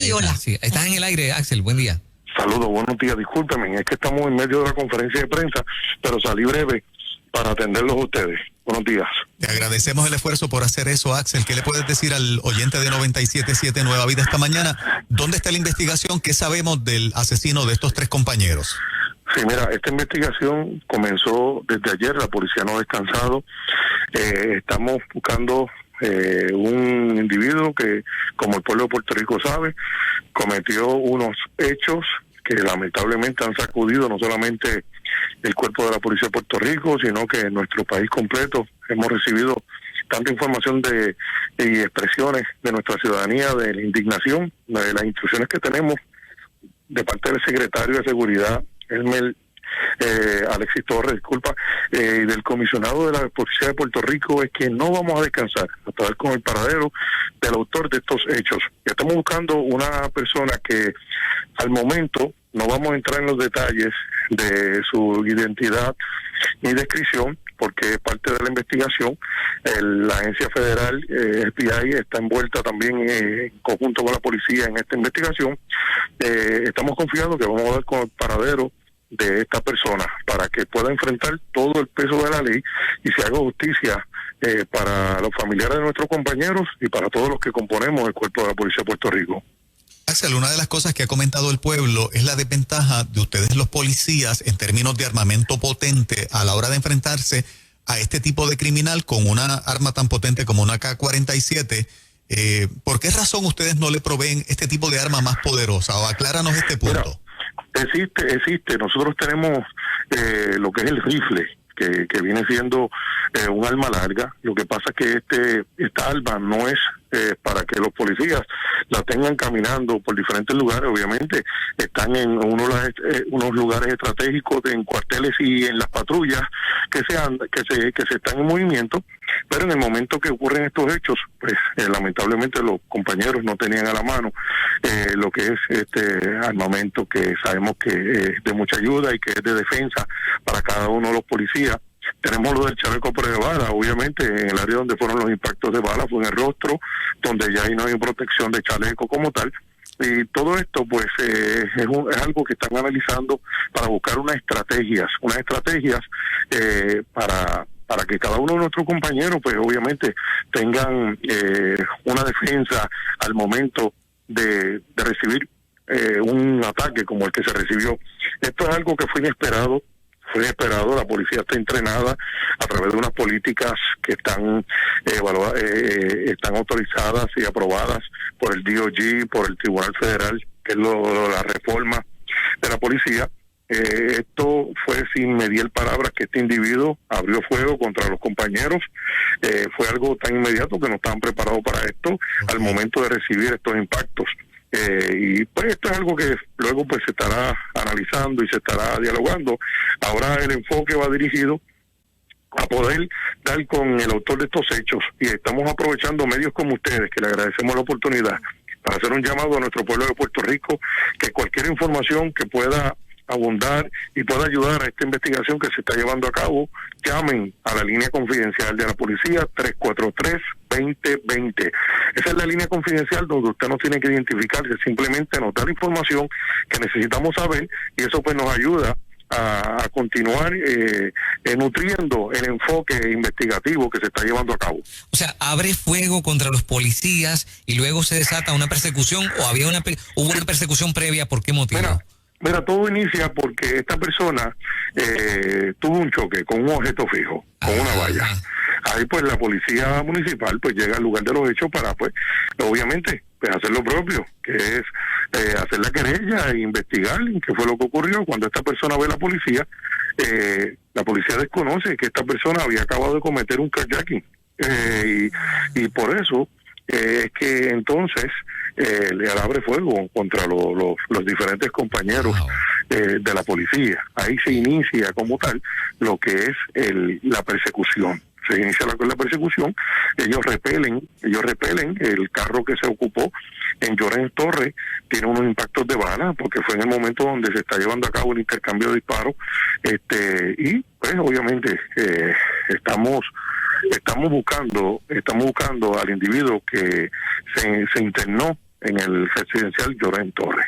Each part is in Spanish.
Sí, hola. Sí, estás en el aire, Axel, buen día. Saludos, buenos días, discúlpenme, es que estamos en medio de la conferencia de prensa, pero salí breve para atenderlos a ustedes. Buenos días. Te agradecemos el esfuerzo por hacer eso, Axel. ¿Qué le puedes decir al oyente de 97.7 Nueva Vida esta mañana? ¿Dónde está la investigación? ¿Qué sabemos del asesino de estos 3 compañeros? Sí, mira, esta investigación comenzó desde ayer, la policía no ha descansado. Estamos buscando un individuo que, como el pueblo de Puerto Rico sabe, cometió unos hechos que lamentablemente han sacudido no solamente el cuerpo de la policía de Puerto Rico, sino que en nuestro país completo hemos recibido tanta información y expresiones de nuestra ciudadanía, de la indignación, de las instrucciones que tenemos de parte del secretario de Seguridad, Alexis Torres, disculpa, y del comisionado de la Policía de Puerto Rico, es que no vamos a descansar hasta dar con el paradero del autor de estos hechos. Estamos buscando una persona que al momento no vamos a entrar en los detalles de su identidad ni descripción, porque es parte de la investigación. La agencia federal, FBI, está envuelta también en conjunto con la policía en esta investigación. Estamos confiados que vamos a dar con el paradero de esta persona para que pueda enfrentar todo el peso de la ley y se haga justicia para los familiares de nuestros compañeros y para todos los que componemos el cuerpo de la Policía de Puerto Rico. Axel, una de las cosas que ha comentado el pueblo es la desventaja de ustedes los policías en términos de armamento potente a la hora de enfrentarse a este tipo de criminal con una arma tan potente como una AK-47. ¿Por qué razón ustedes no le proveen este tipo de arma más poderosa? O acláranos este punto. Mira, existe. Nosotros tenemos lo que es el rifle, que viene siendo un arma larga. Lo que pasa es que esta arma no es para que los policías la tengan caminando por diferentes lugares. Obviamente están en unos lugares estratégicos, en cuarteles y en las patrullas que se están en movimiento, pero en el momento que ocurren estos hechos, pues lamentablemente los compañeros no tenían a la mano lo que es este armamento, que sabemos que es de mucha ayuda y que es de defensa para cada uno de los policías. Tenemos lo del chaleco prueba de bala, obviamente en el área donde fueron los impactos de bala fue en el rostro, donde ya ahí no hay protección de chaleco como tal. Y todo esto pues es algo que están analizando para buscar unas estrategias para que cada uno de nuestros compañeros pues obviamente tengan una defensa al momento de recibir un ataque como el que se recibió. Esto es algo que fue inesperado, la policía está entrenada a través de unas políticas que están están autorizadas y aprobadas por el DOJ, por el Tribunal Federal, que es la reforma de la policía. Esto fue sin medir palabras que este individuo abrió fuego contra los compañeros. Fue algo tan inmediato que no estaban preparados para esto al momento de recibir estos impactos. Y pues esto es algo que luego pues se estará analizando y se estará dialogando. Ahora el enfoque va dirigido a poder dar con el autor de estos hechos, y estamos aprovechando medios como ustedes, que le agradecemos la oportunidad, para hacer un llamado a nuestro pueblo de Puerto Rico, que cualquier información que pueda abundar y pueda ayudar a esta investigación que se está llevando a cabo, llamen a la línea confidencial de la policía 343-2020. Esa es la línea confidencial donde usted no tiene que identificarse, simplemente nos da la información que necesitamos saber, y eso pues nos ayuda a continuar nutriendo el enfoque investigativo que se está llevando a cabo. O sea, abre fuego contra los policías y luego se desata una persecución, o hubo una persecución previa. ¿Por qué motivo? Mira, todo inicia porque esta persona tuvo un choque con un objeto fijo, con una valla. Ahí pues la policía municipal pues llega al lugar de los hechos para pues obviamente pues hacer lo propio, que es hacer la querella e investigar qué fue lo que ocurrió. Cuando esta persona ve a la policía desconoce que esta persona había acabado de cometer un carjacking, y por eso es que entonces le abre fuego contra los diferentes compañeros de la policía. Ahí se inicia como tal lo que es la persecución. Se inicia la persecución, ellos repelen el carro que se ocupó en Llorens Torres, tiene unos impactos de bala, porque fue en el momento donde se está llevando a cabo el intercambio de disparos, y pues obviamente estamos buscando al individuo que se internó en el residencial Llorén Torres.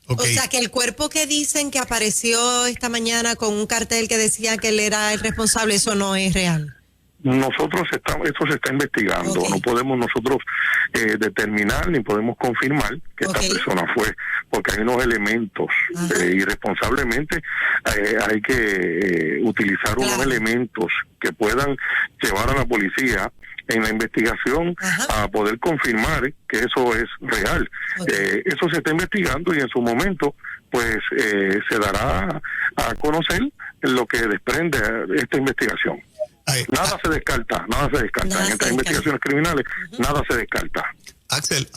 Okay. O sea que el cuerpo que dicen que apareció esta mañana con un cartel que decía que él era el responsable, eso no es real. Nosotros eso se está investigando, okay. No podemos nosotros determinar ni podemos confirmar que esta persona fue, porque hay unos elementos irresponsablemente hay que utilizar unos elementos que puedan llevar a la policía en la investigación a poder confirmar que eso es real. Eso se está investigando y en su momento pues se dará a conocer lo que desprende esta investigación. Nada se descarta. En estas investigaciones criminales, nada se descarta. Axel,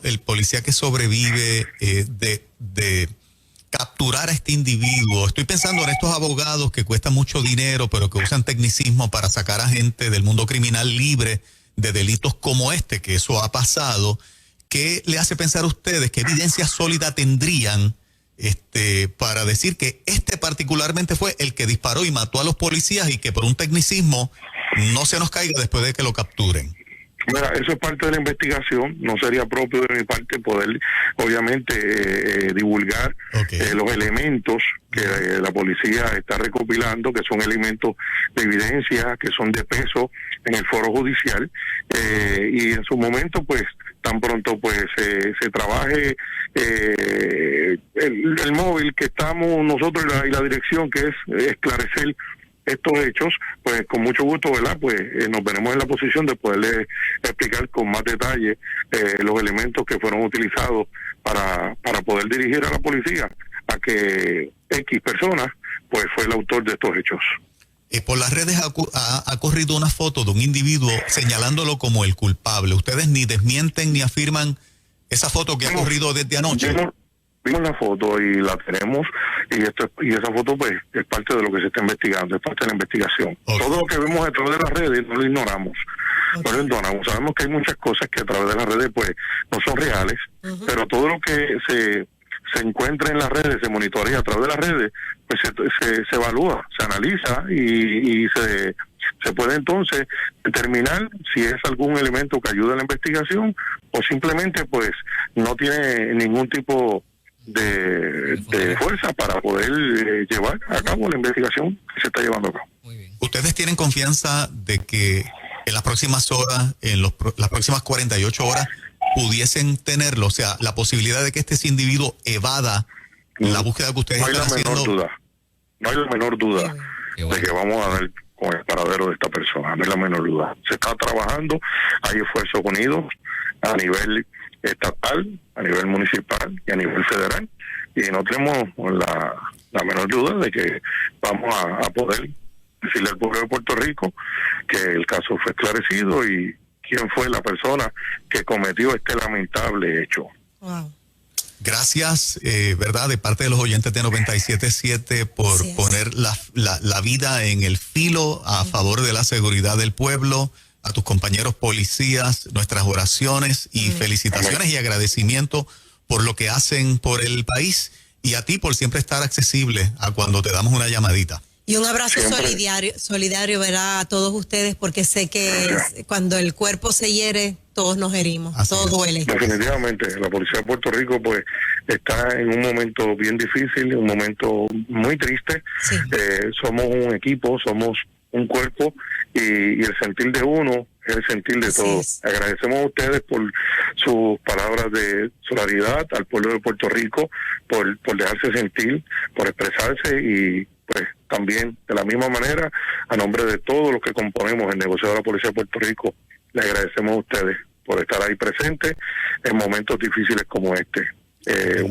el policía que sobrevive de capturar a este individuo, estoy pensando en estos abogados que cuestan mucho dinero, pero que usan tecnicismo para sacar a gente del mundo criminal libre de delitos como este, que eso ha pasado. ¿Qué le hace pensar a ustedes? ¿Qué evidencia sólida tendrían para decir que este particularmente fue el que disparó y mató a los policías y que por un tecnicismo no se nos caiga después de que lo capturen? Mira, eso es parte de la investigación. No sería propio de mi parte poder, obviamente, divulgar los elementos que la policía está recopilando, que son elementos de evidencia, que son de peso en el foro judicial, y en su momento, pues, tan pronto pues se trabaje el móvil que estamos nosotros y la dirección, que es esclarecer estos hechos, pues con mucho gusto, ¿verdad? Pues nos veremos en la posición de poderle explicar con más detalle los elementos que fueron utilizados para poder dirigir a la policía a que X personas pues fue el autor de estos hechos. Por las redes ha corrido una foto de un individuo señalándolo como el culpable. ¿Ustedes ni desmienten ni afirman esa foto que ha corrido desde anoche? Vimos la foto y la tenemos, y esa foto pues es parte de lo que se está investigando, es parte de la investigación. Todo lo que vemos a través de las redes no lo ignoramos. No lo ignoramos. Sabemos que hay muchas cosas que a través de las redes pues no son reales, pero todo lo que se encuentra en las redes, se monitorea a través de las redes, pues se evalúa, se analiza y se puede entonces determinar si es algún elemento que ayuda a la investigación o simplemente pues no tiene ningún tipo de fuerza para poder llevar a cabo la investigación que se está llevando a cabo. Muy bien. ¿Ustedes tienen confianza de que en las próximas horas, las próximas 48 horas, pudiesen tenerlo? O sea, la posibilidad de que este individuo evada la búsqueda que ustedes están haciendo. No hay la menor duda de que vamos a dar con el paradero de esta persona, no hay la menor duda. Se está trabajando, hay esfuerzos unidos a nivel estatal, a nivel municipal y a nivel federal, y no tenemos la menor duda de que vamos a poder decirle al pueblo de Puerto Rico que el caso fue esclarecido y quién fue la persona que cometió este lamentable hecho. Wow. Gracias, ¿verdad?, de parte de los oyentes de 97.7 por poner la vida en el filo a favor de la seguridad del pueblo. A tus compañeros policías, nuestras oraciones y felicitaciones y agradecimiento por lo que hacen por el país, y a ti por siempre estar accesible a cuando te damos una llamadita. Y un abrazo solidario, ¿verdad?, a todos ustedes, porque sé que cuando el cuerpo se hiere, todos nos herimos, todo duele. Definitivamente, la Policía de Puerto Rico pues está en un momento bien difícil, un momento muy triste. Sí. Somos un equipo, somos un cuerpo, y el sentir de uno es el sentir de todos. Agradecemos a ustedes por sus palabras de solidaridad al pueblo de Puerto Rico, por dejarse sentir, por expresarse, y pues también de la misma manera, a nombre de todos los que componemos el negocio de la Policía de Puerto Rico, le agradecemos a ustedes por estar ahí presentes en momentos difíciles como este.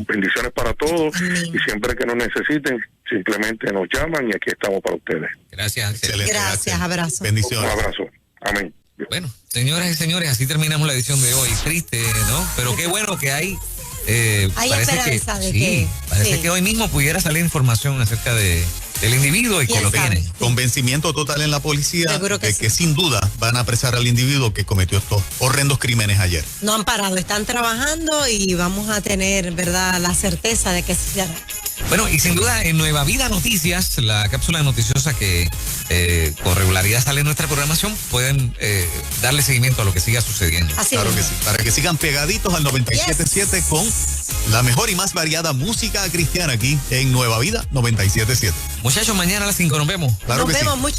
Bendiciones para todos. Amén. Y siempre que nos necesiten, simplemente nos llaman y aquí estamos para ustedes. Gracias. Excelente, gracias, abrazo. Bendiciones. Un abrazo. Amén. Bueno, señoras y señores, así terminamos la edición de hoy. Triste, ¿no? Pero qué bueno que hay. Hay esperanza de que. Parece que hoy mismo pudiera salir información acerca del individuo y que lo tiene. Convencimiento total en la policía de que sin duda van a apresar al individuo que cometió estos horrendos crímenes ayer. No han parado, están trabajando y vamos a tener, ¿verdad?, la certeza de que se hará. Bueno, y sin duda en Nueva Vida Noticias, la cápsula noticiosa que con regularidad sale en nuestra programación, pueden darle seguimiento a lo que siga sucediendo. Así Claro mismo. que sí, para que sigan pegaditos al 97.7 con la mejor y más variada música cristiana aquí en Nueva Vida 97.7. Muchachos, mañana a las 5 nos vemos. Claro Nos que sí. vemos mucho.